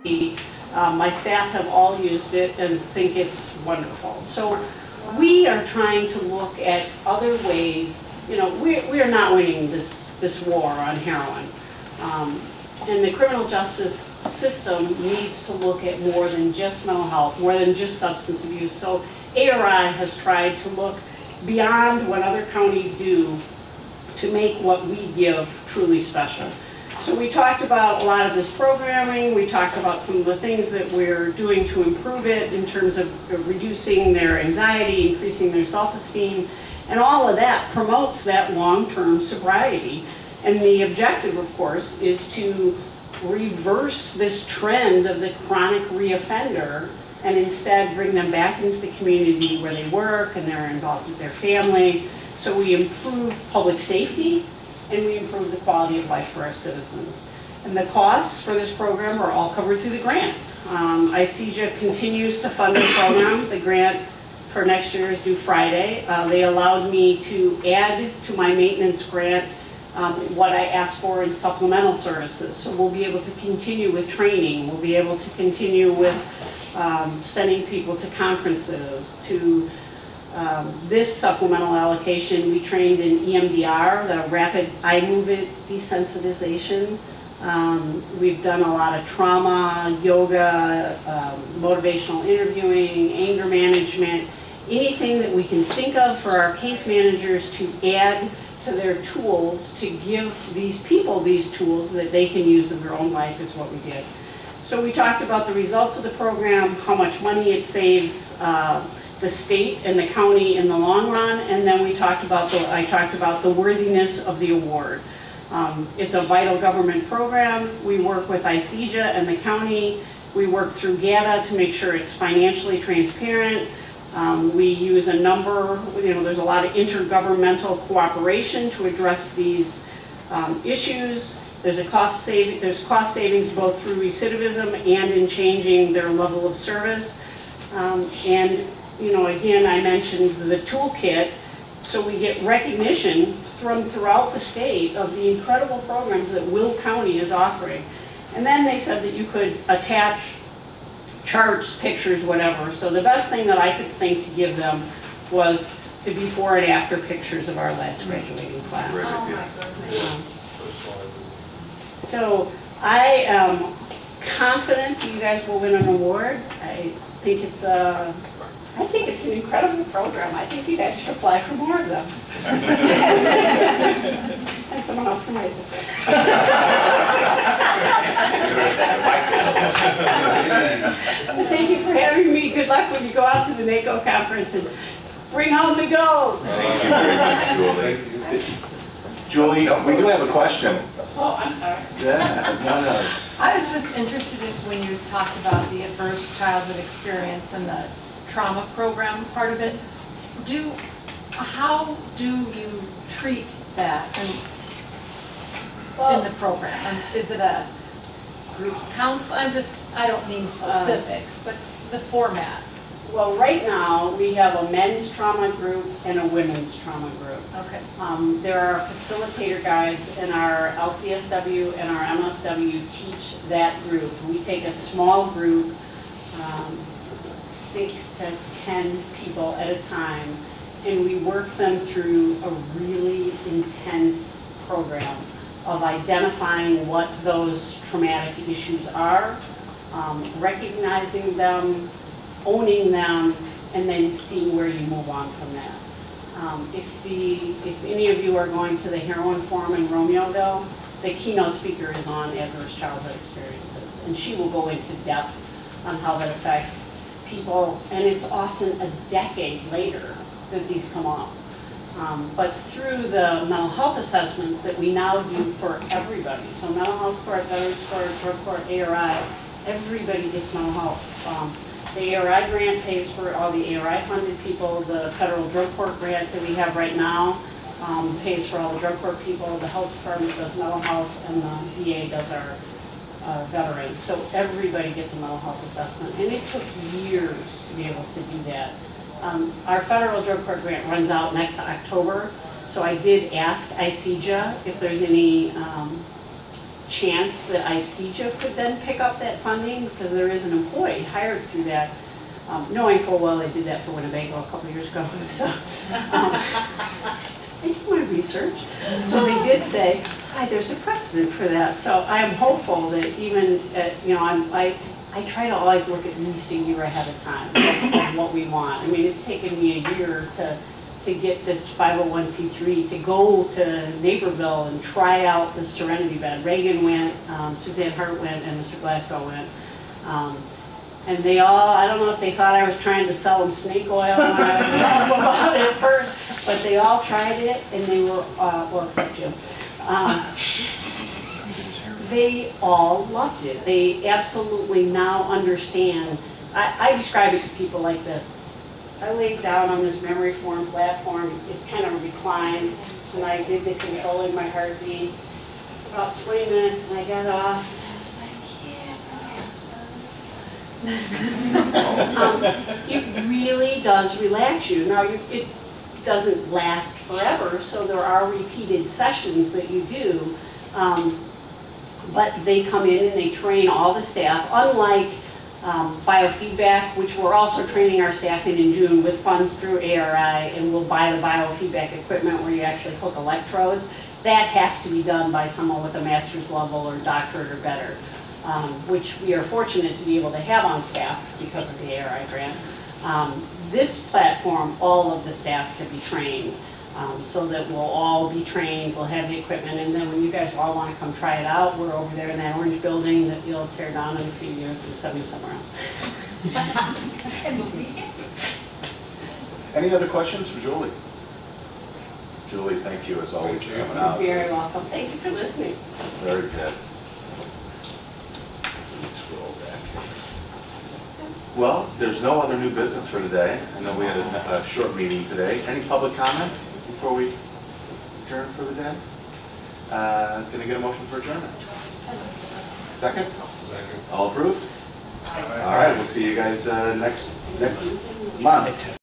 My staff have all used it and think it's wonderful. So we are trying to look at other ways. You know, we are not winning this war on heroin. And the criminal justice system needs to look at more than just mental health, more than just substance abuse. So ARI has tried to look beyond what other counties do to make what we give truly special. So we talked about a lot of this programming. We talked about some of the things that we're doing to improve it in terms of reducing their anxiety, increasing their self-esteem, and all of that promotes that long-term sobriety. And the objective, of course, is to reverse this trend of the chronic reoffender and instead bring them back into the community where they work and they're involved with their family. So we improve public safety and we improve the quality of life for our citizens. And the costs for this program are all covered through the grant. ICEJA continues to fund the program. The grant for next year is due Friday. They allowed me to add to my maintenance grant what I asked for in supplemental services. So we'll be able to continue with training. We'll be able to continue with sending people to conferences. To this supplemental allocation, we trained in EMDR, the rapid eye movement desensitization. We've done a lot of trauma, yoga, motivational interviewing, anger management, anything that we can think of for our case managers to add to their tools to give these people these tools that they can use in their own life is what we did. So we talked about the results of the program, how much money it saves the state and the county in the long run, and then we talked about I talked about the worthiness of the award. It's a vital government program. We work with ICEJA and the county. We work through GATA to make sure it's financially transparent. We use a number, there's a lot of intergovernmental cooperation to address these issues. There's cost savings both through recidivism and in changing their level of service. And again, I mentioned the toolkit, so we get recognition from throughout the state of the incredible programs that Will County is offering. And then they said that you could attach charts, pictures, whatever. So the best thing that I could think to give them was the before and after pictures of our last graduating class. Oh my goodness. So I am confident that you guys will win an award. I think it's an incredible program. I think you guys should apply for more of them. And someone else can raise it. Thank you for having me. Good luck when you go out to the NACO conference and bring home the gold. Thank you very much, Julie. Julie, we do have a question. Oh, I'm sorry. Yeah, no. I was just interested in when you talked about the adverse childhood experience and the trauma program part of it. How do you treat that in the program? And is it a group counsel? I don't mean specifics, but the format. Well, right now we have a men's trauma group and a women's trauma group. Okay. There are facilitator guides in our LCSW and our MSW teach that group. We take a small group, 6 to 10 people at a time, and we work them through a really intense program of identifying what those traumatic issues are, recognizing them, owning them, and then seeing where you move on from that. If any of you are going to the Heroin Forum in Romeoville, the keynote speaker is on adverse childhood experiences, and she will go into depth on how that affects people, and it's often a decade later that these come up. But through the mental health assessments that we now do for everybody, so mental health court, veterans court, drug court, ARI, everybody gets mental health. The ARI grant pays for all the ARI funded people. The federal drug court grant that we have right now pays for all the drug court people. The health department does mental health, and the VA does our veterans. So everybody gets a mental health assessment, and it took years to be able to do that. Our federal drug court grant runs out next October, so I did ask ICEJA if there's any chance that ICJA could then pick up that funding, because there is an employee hired through that, knowing full well they did that for Winnebago a couple of years ago. So, I did my research. So they did say, hi, there's a precedent for that. So I am hopeful that even, you know, I try to always look at least a year ahead of time of what we want. I mean, it's taken me a year to get this 501c3 to go to Naperville and try out the Serenity bed. Reagan went, Suzanne Hart went, and Mr. Glasgow went. And they all, I don't know if they thought I was trying to sell them snake oil when I was telling them about it at first, but they all tried it and they were, well, except Jim. They all loved it. They absolutely now understand. I describe it to people like this. I laid down on this memory foam platform. It's kind of reclined, and I did the controlling my heartbeat. About 20 minutes, and I got off, and I was like, yeah, it really does relax you. Now, it doesn't last forever, so there are repeated sessions that you do, but they come in and they train all the staff, unlike biofeedback, which we're also training our staff in June with funds through ARI, and we'll buy the biofeedback equipment where you actually hook electrodes. That has to be done by someone with a master's level or doctorate or better, which we are fortunate to be able to have on staff because of the ARI grant. This platform, all of the staff can be trained, so that we'll all be trained, we'll have the equipment, and then when you guys all want to come try it out, we're over there in that orange building that you'll tear down in a few years and send me somewhere else. And we'll be here. Any other questions for Julie? Julie, thank you as always for coming out. You're very welcome. Thank you for listening. Very good. Let's scroll back. Well, there's no other new business for today. I know we had a short meeting today. Any public comment before we adjourn for the day? Can I get a motion for adjournment? Second? Second. All approved? All right, we'll see you guys next month.